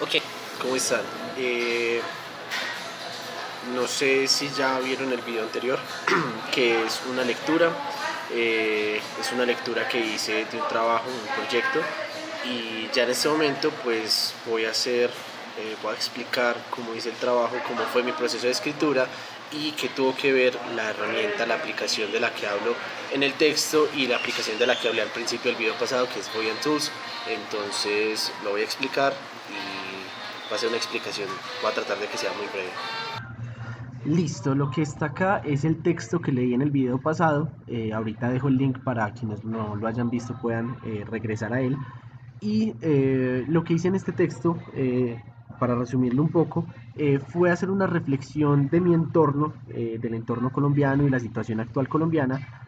Ok, ¿cómo están? No sé si ya vieron el video anterior, que es una lectura. Es una lectura que hice de un trabajo, un proyecto. Y ya en este momento pues voy a explicar cómo hice el trabajo, cómo fue mi proceso de escritura y qué tuvo que ver la herramienta, la aplicación de la que hablo en el texto y la aplicación de la que hablé al principio del video pasado, que es Voyant Tools. Entonces lo voy a explicar y va a ser una explicación, voy a tratar de que sea muy breve. Listo, lo que está acá es el texto que leí en el video pasado. Ahorita dejo el link para quienes no lo hayan visto puedan regresar a él. Y lo que hice en este texto, para resumirlo un poco, fue hacer una reflexión de mi entorno, del entorno colombiano y la situación actual colombiana,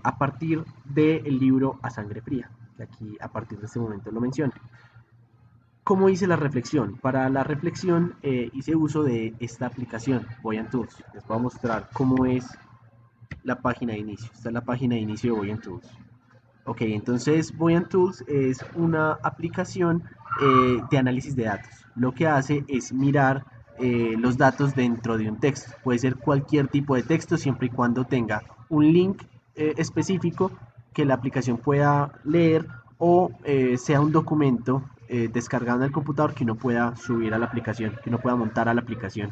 a partir del libro A Sangre Fría, que aquí a partir de este momento lo menciono. ¿Cómo hice la reflexión? Para la reflexión hice uso de esta aplicación, Voyant Tools. Les voy a mostrar cómo es la página de inicio. Esta es la página de inicio de Voyant Tools. Ok, entonces Voyant Tools es una aplicación de análisis de datos. Lo que hace es mirar los datos dentro de un texto. Puede ser cualquier tipo de texto siempre y cuando tenga un link específico que la aplicación pueda leer o sea un documento descargado en el computador que uno pueda subir a la aplicación, que uno pueda montar a la aplicación.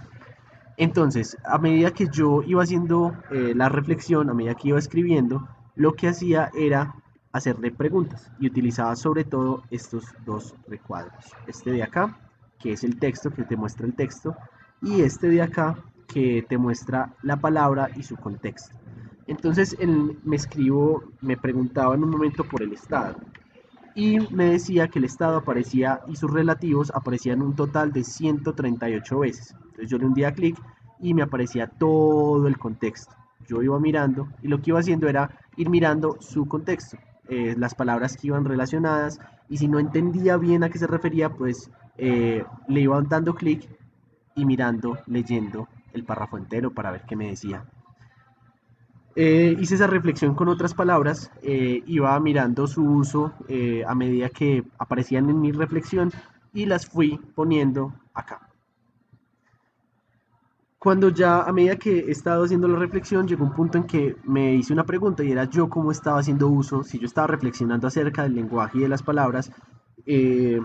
Entonces, a medida que yo iba haciendo la reflexión, a medida que iba escribiendo, lo que hacía era hacerle preguntas y utilizaba sobre todo estos dos recuadros. Este de acá, que es el texto, que te muestra el texto, y este de acá, que te muestra la palabra y su contexto. Entonces, me preguntaba en un momento por el estado y me decía que el estado aparecía y sus relativos aparecían un total de 138 veces. Entonces yo le hundía clic y me aparecía todo el contexto. Yo iba mirando y lo que iba haciendo era ir mirando su contexto, las palabras que iban relacionadas, y si no entendía bien a qué se refería, pues le iba dando clic y mirando, leyendo el párrafo entero para ver qué me decía. Hice esa reflexión con otras palabras, iba mirando su uso a medida que aparecían en mi reflexión y las fui poniendo acá. Cuando ya a medida que he estado haciendo la reflexión, llegó un punto en que me hice una pregunta y era yo cómo estaba haciendo uso, si yo estaba reflexionando acerca del lenguaje y de las palabras, eh,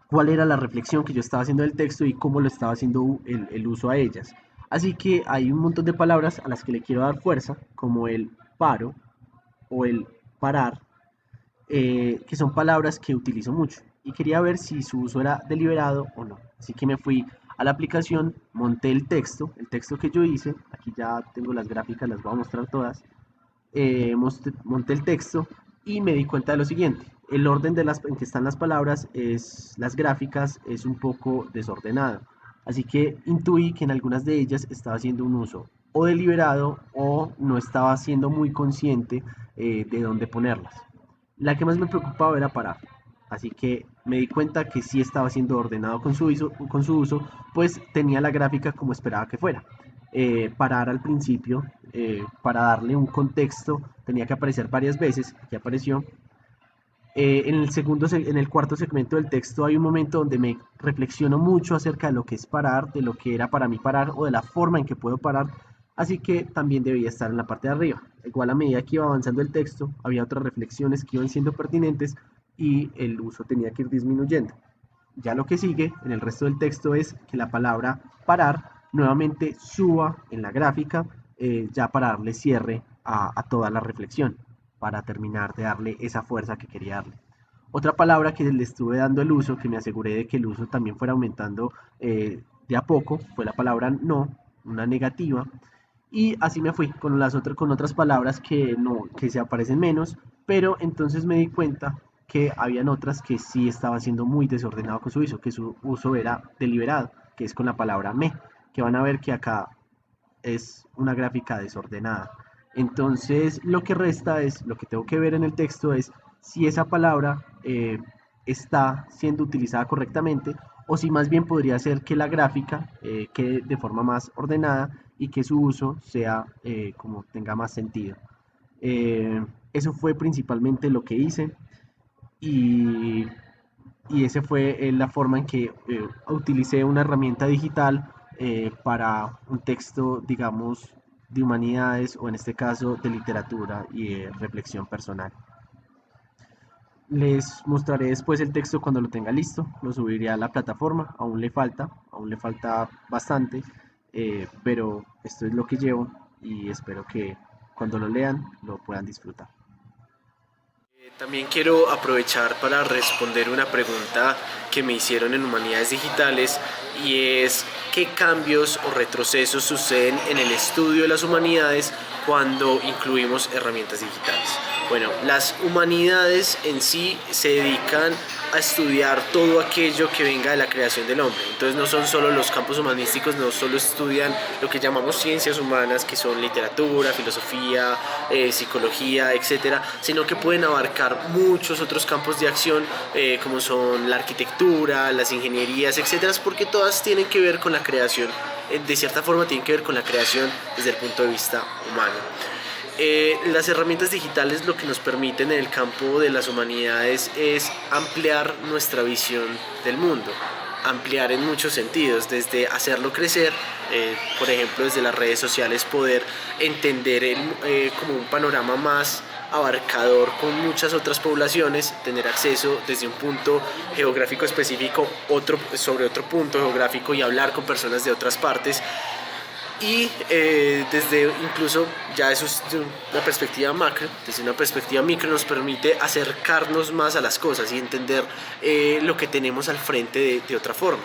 cuál era la reflexión que yo estaba haciendo del texto y cómo lo estaba haciendo el uso a ellas. Así que hay un montón de palabras a las que le quiero dar fuerza, como el paro o el parar, que son palabras que utilizo mucho y quería ver si su uso era deliberado o no. Así que me fui a la aplicación, monté el texto que yo hice, aquí ya tengo las gráficas, las voy a mostrar todas, monté el texto y me di cuenta de lo siguiente. El orden en que están las palabras, las gráficas, es un poco desordenado. Así que intuí que en algunas de ellas estaba haciendo un uso o deliberado o no estaba siendo muy consciente de dónde ponerlas. La que más me preocupaba era parar. Así que me di cuenta que sí estaba siendo ordenado con su uso, pues tenía la gráfica como esperaba que fuera. Parar al principio, para darle un contexto, tenía que aparecer varias veces, aquí apareció. En el cuarto segmento del texto hay un momento donde me reflexiono mucho acerca de lo que es parar, de lo que era para mí parar o de la forma en que puedo parar, así que también debía estar en la parte de arriba. Igual a medida que iba avanzando el texto, había otras reflexiones que iban siendo pertinentes y el uso tenía que ir disminuyendo. Ya lo que sigue en el resto del texto es que la palabra parar nuevamente suba en la gráfica, ya para darle cierre a toda la reflexión, para terminar de darle esa fuerza que quería darle. Otra palabra que le estuve dando el uso, que me aseguré de que el uso también fuera aumentando de a poco, fue la palabra no, una negativa. Y así me fui con otras palabras que, no, que se aparecen menos, pero entonces me di cuenta que habían otras que sí estaba siendo muy desordenado con su uso, que su uso era deliberado, que es con la palabra me, que van a ver que acá es una gráfica desordenada. Entonces lo que resta es, lo que tengo que ver en el texto es si esa palabra está siendo utilizada correctamente o si más bien podría ser que la gráfica quede de forma más ordenada y que su uso sea como tenga más sentido. Eso fue principalmente lo que hice y y esa fue la forma en que utilicé una herramienta digital para un texto, digamos, de humanidades o en este caso de literatura y de reflexión personal. Les mostraré después el texto cuando lo tenga listo, lo subiré a la plataforma, aún le falta bastante, pero esto es lo que llevo y espero que cuando lo lean lo puedan disfrutar. También quiero aprovechar para responder una pregunta que me hicieron en Humanidades Digitales y es ¿qué cambios o retrocesos suceden en el estudio de las humanidades cuando incluimos herramientas digitales? Bueno, las humanidades en sí se dedican a estudiar todo aquello que venga de la creación del hombre. Entonces no son solo los campos humanísticos, no solo estudian lo que llamamos ciencias humanas, que son literatura, filosofía, psicología, etcétera, sino que pueden abarcar muchos otros campos de acción, como son la arquitectura, las ingenierías, etcétera, porque todas tienen que ver con la creación, de cierta forma tienen que ver con la creación desde el punto de vista humano. Las herramientas digitales lo que nos permiten en el campo de las humanidades es ampliar nuestra visión del mundo, ampliar en muchos sentidos, desde hacerlo crecer, por ejemplo desde las redes sociales poder entender como un panorama más abarcador con muchas otras poblaciones, tener acceso desde un punto geográfico específico sobre otro punto geográfico y hablar con personas de otras partes. Y desde incluso ya eso es de una perspectiva macro, desde una perspectiva micro nos permite acercarnos más a las cosas y entender lo que tenemos al frente de otra forma.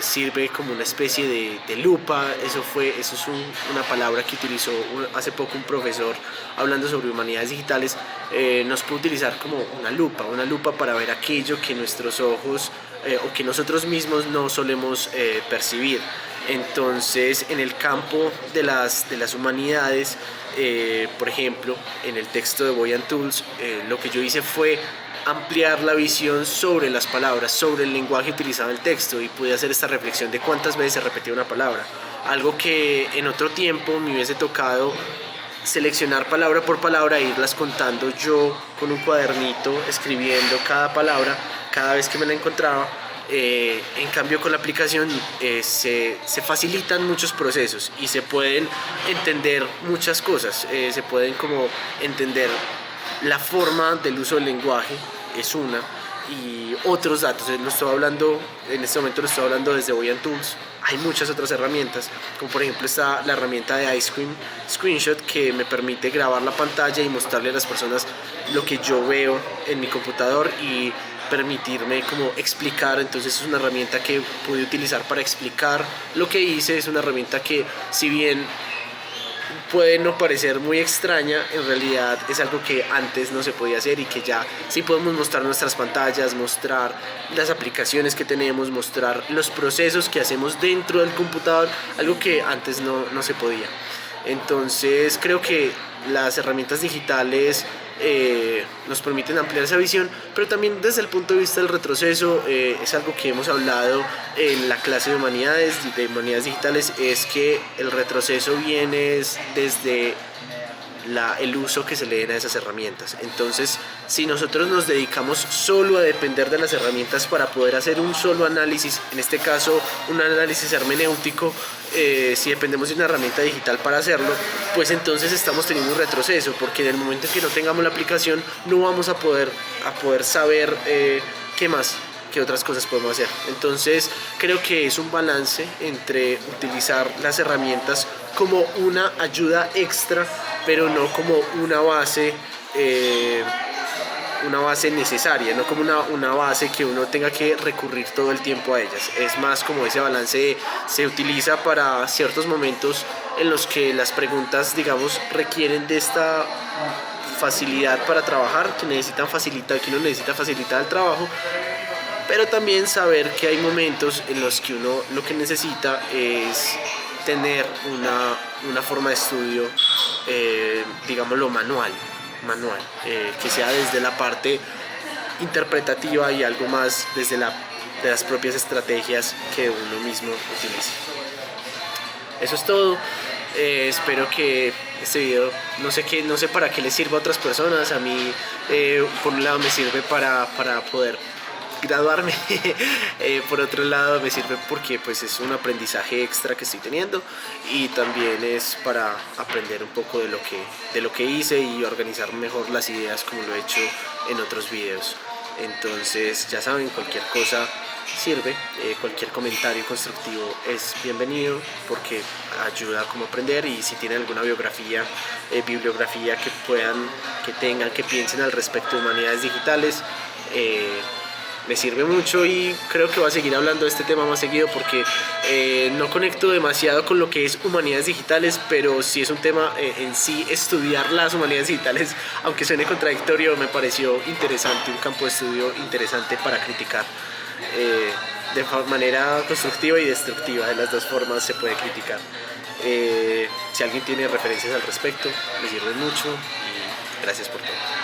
Sirve como una especie de lupa, eso es una palabra que utilizó hace poco un profesor hablando sobre humanidades digitales, nos puede utilizar como una lupa para ver aquello que nuestros ojos o que nosotros mismos no solemos percibir. Entonces, en el campo de las humanidades, por ejemplo, en el texto de Boyan Tools, lo que yo hice fue ampliar la visión sobre las palabras, sobre el lenguaje utilizado en el texto y pude hacer esta reflexión de cuántas veces se repetía una palabra. Algo que en otro tiempo me hubiese tocado seleccionar palabra por palabra e irlas contando yo con un cuadernito, escribiendo cada palabra cada vez que me la encontraba. En cambio con la aplicación se facilitan muchos procesos y se pueden entender muchas cosas, se pueden como entender la forma del uso del lenguaje, es una, y otros datos. En este momento lo estoy hablando desde Boyan Tools. Hay muchas otras herramientas, como por ejemplo está la herramienta de Ice Cream Screenshot, que me permite grabar la pantalla y mostrarle a las personas lo que yo veo en mi computador y permitirme como explicar. Entonces es una herramienta que pude utilizar para explicar lo que hice. Es una herramienta que, si bien puede no parecer muy extraña, en realidad es algo que antes no se podía hacer y que ya sí podemos mostrar nuestras pantallas, mostrar las aplicaciones que tenemos, mostrar los procesos que hacemos dentro del computador, algo que antes no se podía. Entonces creo que las herramientas digitales nos permiten ampliar esa visión, pero también desde el punto de vista del retroceso, es algo que hemos hablado en la clase de humanidades digitales, es que el retroceso viene desde el uso que se le den a esas herramientas. Entonces, si nosotros nos dedicamos solo a depender de las herramientas para poder hacer un solo análisis, en este caso un análisis hermenéutico, si dependemos de una herramienta digital para hacerlo, pues entonces estamos teniendo un retroceso, porque en el momento en que no tengamos la aplicación no vamos a poder saber qué otras cosas podemos hacer. Entonces creo que es un balance entre utilizar las herramientas como una ayuda extra, pero no como una base necesaria, no como una base que uno tenga que recurrir todo el tiempo a ellas. Es más como ese balance se utiliza para ciertos momentos en los que las preguntas, digamos, requieren de esta facilidad para trabajar, que uno necesita facilitar el trabajo, pero también saber que hay momentos en los que uno lo que necesita es tener una forma de estudio, digámoslo, manual, que sea desde la parte interpretativa y algo más desde de las propias estrategias que uno mismo utilice. Eso es todo. Espero que este video, no sé para qué le sirva a otras personas. A mí, por un lado, me sirve para poder graduarme. Por otro lado me sirve porque pues es un aprendizaje extra que estoy teniendo y también es para aprender un poco de lo que hice y organizar mejor las ideas como lo he hecho en otros videos. Entonces ya saben, cualquier cosa sirve, cualquier comentario constructivo es bienvenido porque ayuda como a aprender, y si tienen alguna bibliografía que piensen al respecto de humanidades digitales, me sirve mucho, y creo que voy a seguir hablando de este tema más seguido porque no conecto demasiado con lo que es humanidades digitales, pero sí es un tema en sí. Estudiar las humanidades digitales, aunque suene contradictorio, me pareció interesante, un campo de estudio interesante para criticar de manera constructiva y destructiva. De las dos formas se puede criticar. Si alguien tiene referencias al respecto, me sirve mucho, y gracias por todo.